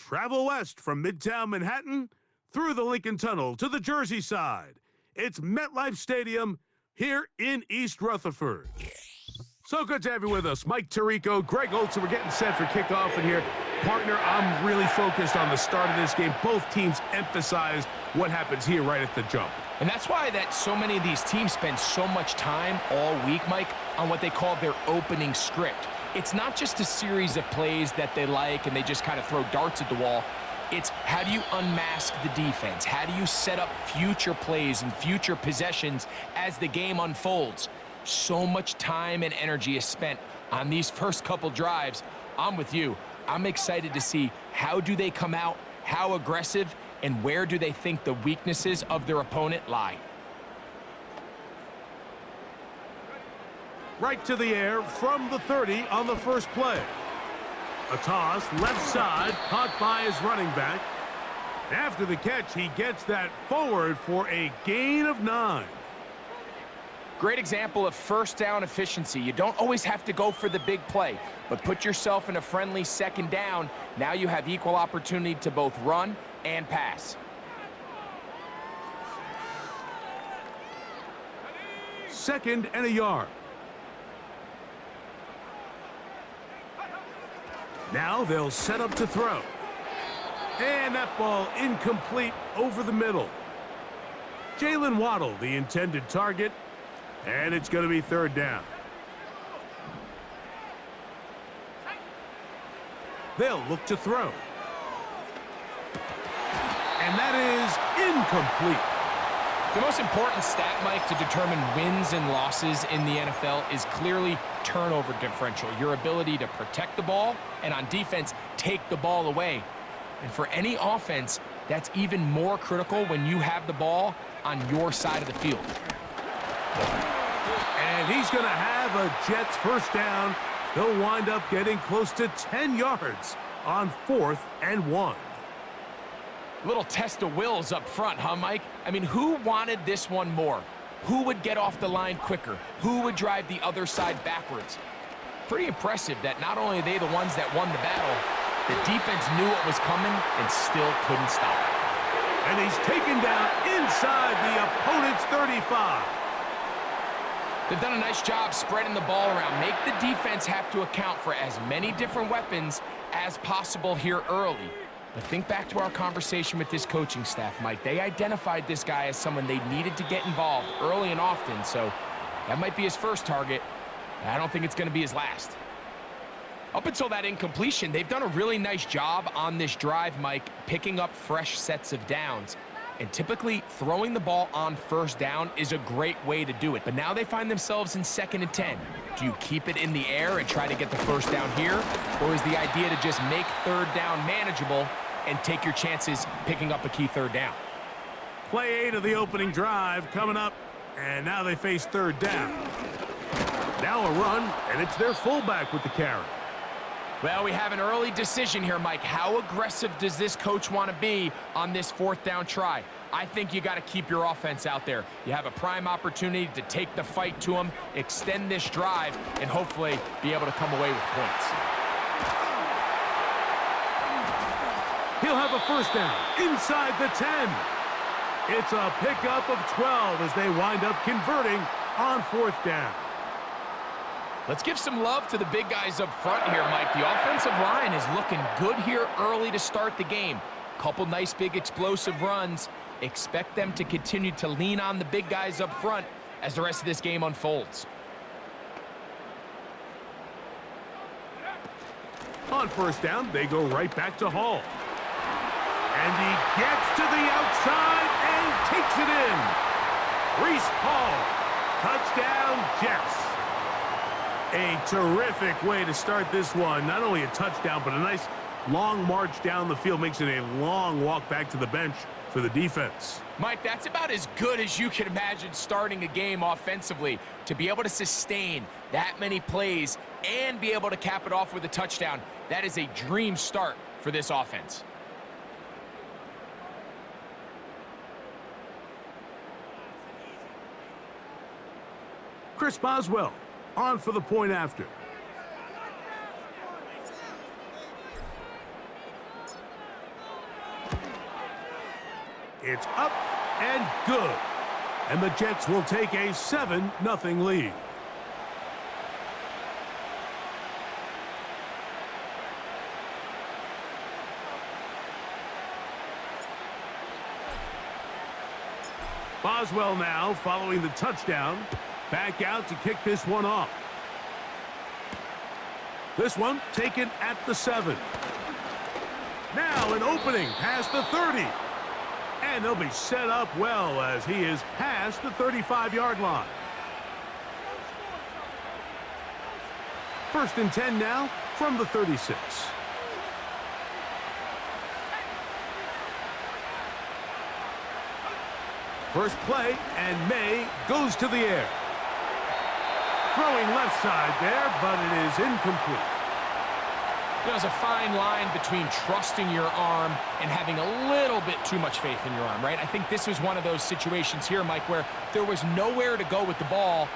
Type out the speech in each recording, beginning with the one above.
Travel west from Midtown Manhattan, through the Lincoln Tunnel to the Jersey side. It's MetLife Stadium here in East Rutherford. So good to have you with us. Mike Tirico, Greg Olson, we're getting set for kickoff in here. Partner, I'm really focused on the start of this game. Both teams emphasize what happens here right at the jump. And that's why that so many of these teams spend so much time all week, Mike, on what they call their opening script. It's not just a series of plays that they like and they just kind of throw darts at the wall. It's how do you unmask the defense? How do you set up future plays and future possessions as the game unfolds? So much time and energy is spent on these first couple drives. I'm with you. I'm excited to see how do they come out, how aggressive, and where do they think the weaknesses of their opponent lie. Right to the air from the 30 on the first play. A toss, left side, caught by his running back. After the catch, he gets that forward for a gain of 9. Great example of first down efficiency. You don't always have to go for the big play, but put yourself in a friendly second down. Now you have equal opportunity to both run and pass. Second and a yard. Now they'll set up to throw. And that ball incomplete over the middle. Jalen Waddle, the intended target, and it's going to be third down. They'll look to throw. And that is incomplete. The most important stat, Mike, to determine wins and losses in the NFL is clearly turnover differential, your ability to protect the ball and on defense, take the ball away. And for any offense, that's even more critical when you have the ball on your side of the field. And he's going to have a Jets first down. They'll wind up getting close to 10 yards on 4th and 1. Little test of wills up front, huh, Mike? I mean, who wanted this one more? Who would get off the line quicker? Who would drive the other side backwards? Pretty impressive that not only are they the ones that won the battle, the defense knew what was coming and still couldn't stop it. And he's taken down inside the opponent's 35. They've done a nice job spreading the ball around. Make the defense have to account for as many different weapons as possible here early. But think back to our conversation with this coaching staff, Mike. They identified this guy as someone they needed to get involved early and often, so that might be his first target. I don't think it's going to be his last. Up until that incompletion, they've done a really nice job on this drive, Mike, picking up fresh sets of downs. And typically, throwing the ball on first down is a great way to do it. But now they find themselves in 2nd and 10. Do you keep it in the air and try to get the first down here? Or is the idea to just make third down manageable and take your chances picking up a key third down? Play 8 of the opening drive coming up, and now they face third down. Now a run, and it's their fullback with the carry. Well, we have an early decision here, Mike. How aggressive does this coach want to be on this 4th down try? I think you got to keep your offense out there. You have a prime opportunity to take the fight to them, extend this drive, and hopefully be able to come away with points. He'll have a first down inside the 10. It's a pickup of 12 as they wind up converting on 4th down. Let's give some love to the big guys up front here, Mike. The offensive line is looking good here early to start the game. Couple nice big explosive runs. Expect them to continue to lean on the big guys up front as the rest of this game unfolds. On first down, they go right back to Hall. And he gets to the outside and takes it in. Reese Hall, touchdown Jets. A terrific way to start this one. Not only a touchdown, but a nice long march down the field. Makes it a long walk back to the bench for the defense. Mike, that's about as good as you can imagine starting a game offensively. To be able to sustain that many plays and be able to cap it off with a touchdown, that is a dream start for this offense. Chris Boswell on for the point after. It's up and good. And the Jets will take a 7-0 lead. Boswell now following the touchdown. Back out to kick this one off. This one taken at the 7. Now an opening past the 30. And they'll be set up well as he is past the 35-yard line. 1st and 10 now from the 36. First play, and May goes to the air. Throwing left side there, but it is incomplete. There's a fine line between trusting your arm and having a little bit too much faith in your arm, right? I think this was one of those situations here, Mike, where there was nowhere to go with the ball.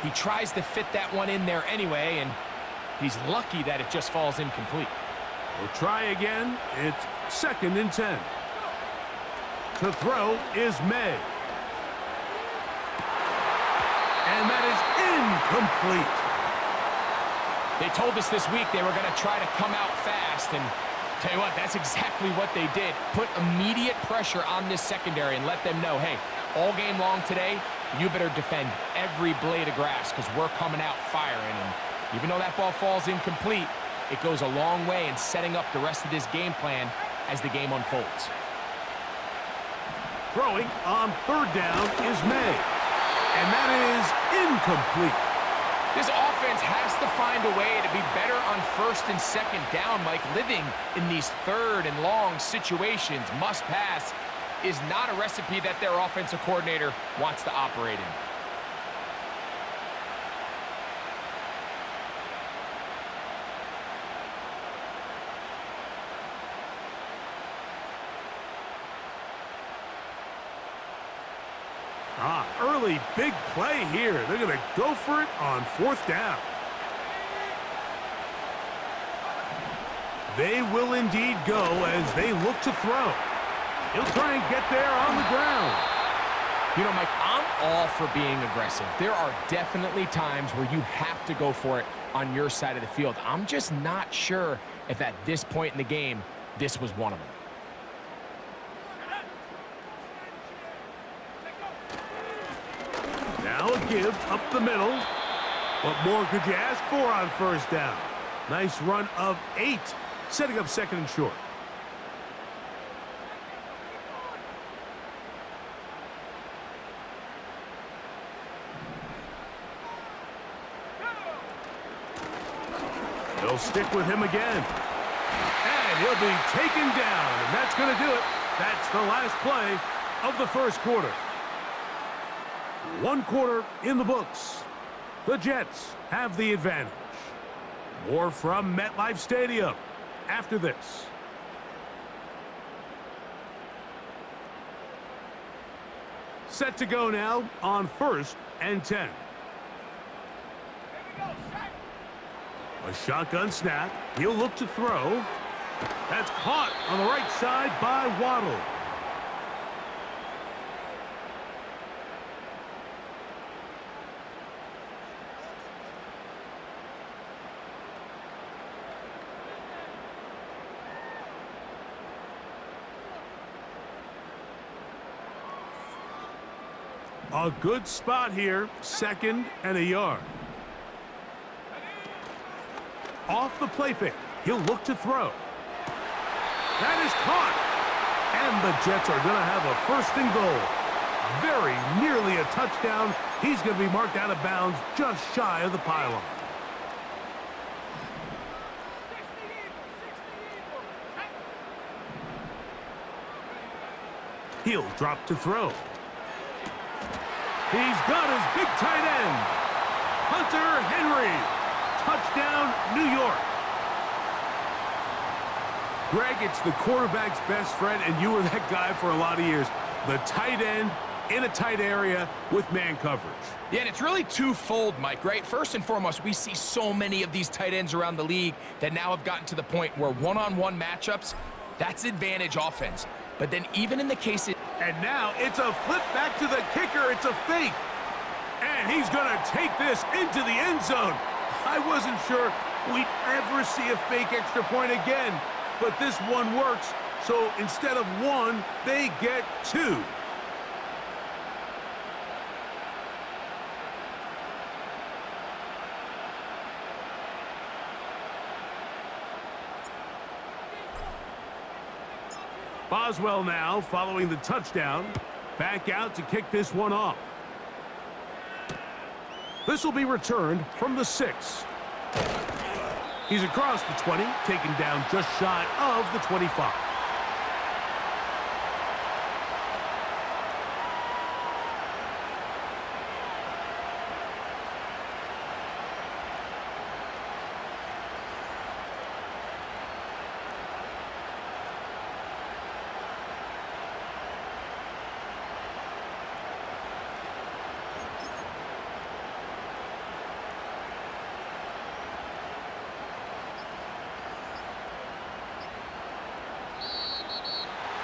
He tries to fit that one in there anyway, and he's lucky that it just falls incomplete. We'll try again. It's 2nd and 10. To throw is May. And that is incomplete. They told us this week they were going to try to come out fast, and tell you what, that's exactly what they did. Put immediate pressure on this secondary and let them know, hey, all game long today, you better defend every blade of grass because we're coming out firing. And even though that ball falls incomplete, it goes a long way in setting up the rest of this game plan as the game unfolds. Throwing on 3rd down is May. And that is incomplete. This offense has to find a way to be better on 1st and 2nd down, Mike. Living in these 3rd and long situations, must pass, is not a recipe that their offensive coordinator wants to operate in. Early big play here. They're going to go for it on 4th down. They will indeed go as they look to throw. He'll try and get there on the ground. You know, Mike, I'm all for being aggressive. There are definitely times where you have to go for it on your side of the field. I'm just not sure if at this point in the game, this was one of them. Now a give up the middle. What more could you ask for on 1st down? Nice run of 8, setting up 2nd and short. They'll stick with him again. And he'll be taken down, and that's going to do it. That's the last play of the 1st quarter. 1 quarter in the books. The Jets have the advantage. More from MetLife Stadium after this. Set to go now on 1st and 10. A shotgun snap. He'll look to throw. That's caught on the right side by Waddle. A good spot here, 2nd and a yard. Off the play fake, he'll look to throw. That is caught. And the Jets are going to have a 1st and goal. Very nearly a touchdown. He's going to be marked out of bounds just shy of the pylon. He'll drop to throw. He's got his big tight end. Hunter Henry. Touchdown, New York. Greg, it's the quarterback's best friend, and you were that guy for a lot of years. The tight end in a tight area with man coverage. Yeah, and it's really twofold, Mike, right? First and foremost, we see so many of these tight ends around the league that now have gotten to the point where one-on-one matchups, that's advantage offense. But then even in the cases And now it's a flip back to the kicker. It's a fake. And he's going to take this into the end zone. I wasn't sure we'd ever see a fake extra point again, but this one works. So instead of one, they get two. Boswell now following the touchdown. Back out to kick this one off. This will be returned from the 6. He's across the 20, taken down just shy of the 25.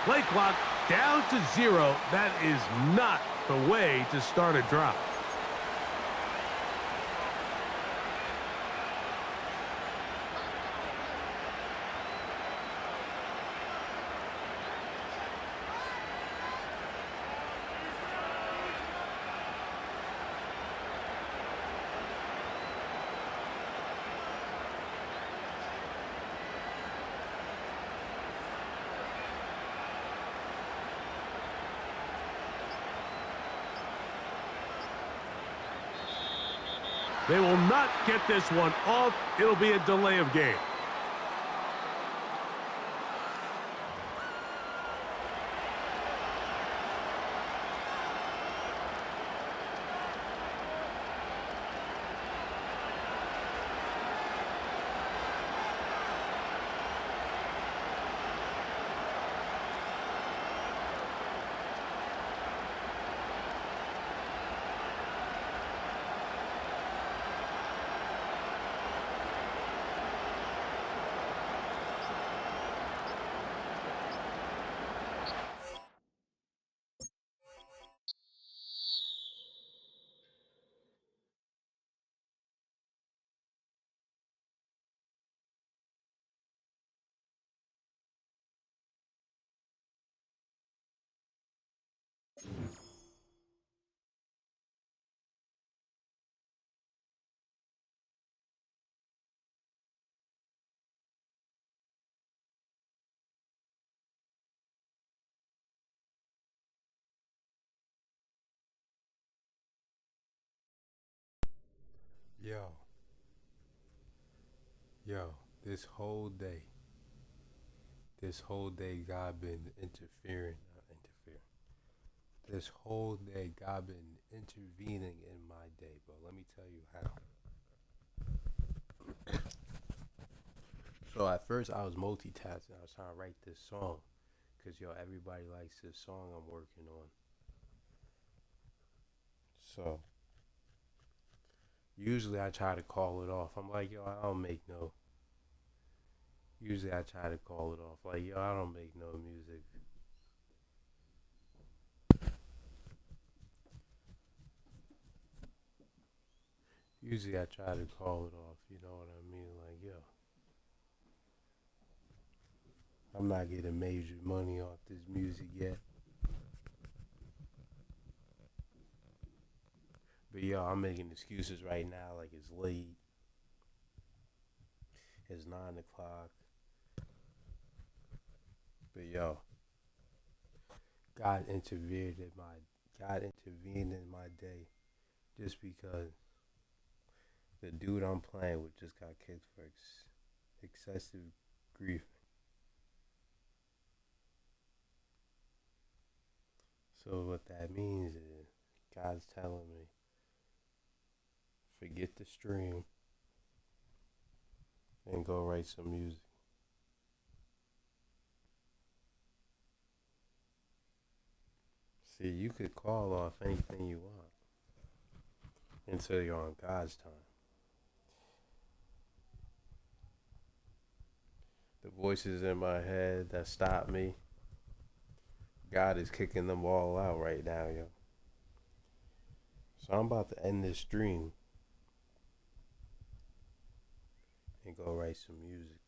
Play clock down to 0. That is not the way to start a drive. They will not get this one off. It'll be a delay of game. Yo, this whole day, God been interfering, This whole day, God been intervening in my day, bro. Let me tell you how. So at first, I was multitasking. I was trying to write this song, cause everybody likes this song I'm working on. So usually I try to call it off. I'm like, I don't make no. Usually I try to call it off. Like, I don't make no music. Usually I try to call it off. You know what I mean? Like, I'm not getting major money off this music yet. But I'm making excuses right now. Like, it's late. It's 9 o'clock. But God intervened in my day just because the dude I'm playing with just got kicked for excessive grief. So what that means is God's telling me, forget the stream and go write some music. See, you could call off anything you want until you're on God's time. The voices in my head that stop me, God is kicking them all out right now, yo. So I'm about to end this stream and go write some music.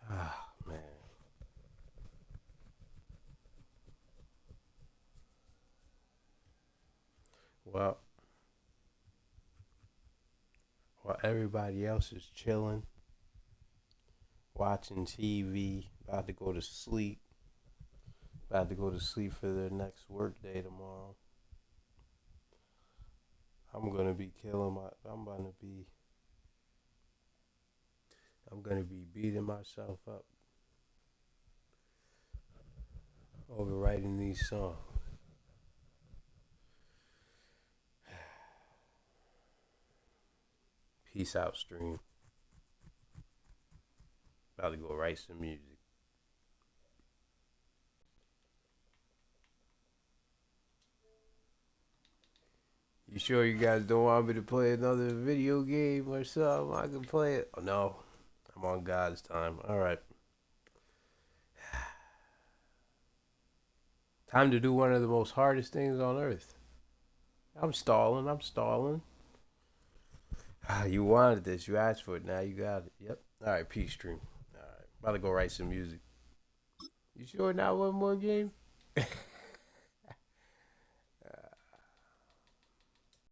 Ah, man. Well, while everybody else is chilling, watching TV, about to go to sleep, for their next work day tomorrow, I'm gonna be beating myself up over writing these songs. Peace out, stream. About to go write some music. You sure you guys don't want me to play another video game or something? I can play it. Oh, no, I'm on God's time. All right. Time to do one of the most hardest things on earth. I'm stalling. You wanted this. You asked for it. Now you got it. Yep. All right. Peace, stream. All right. About to go write some music. You sure not one more game?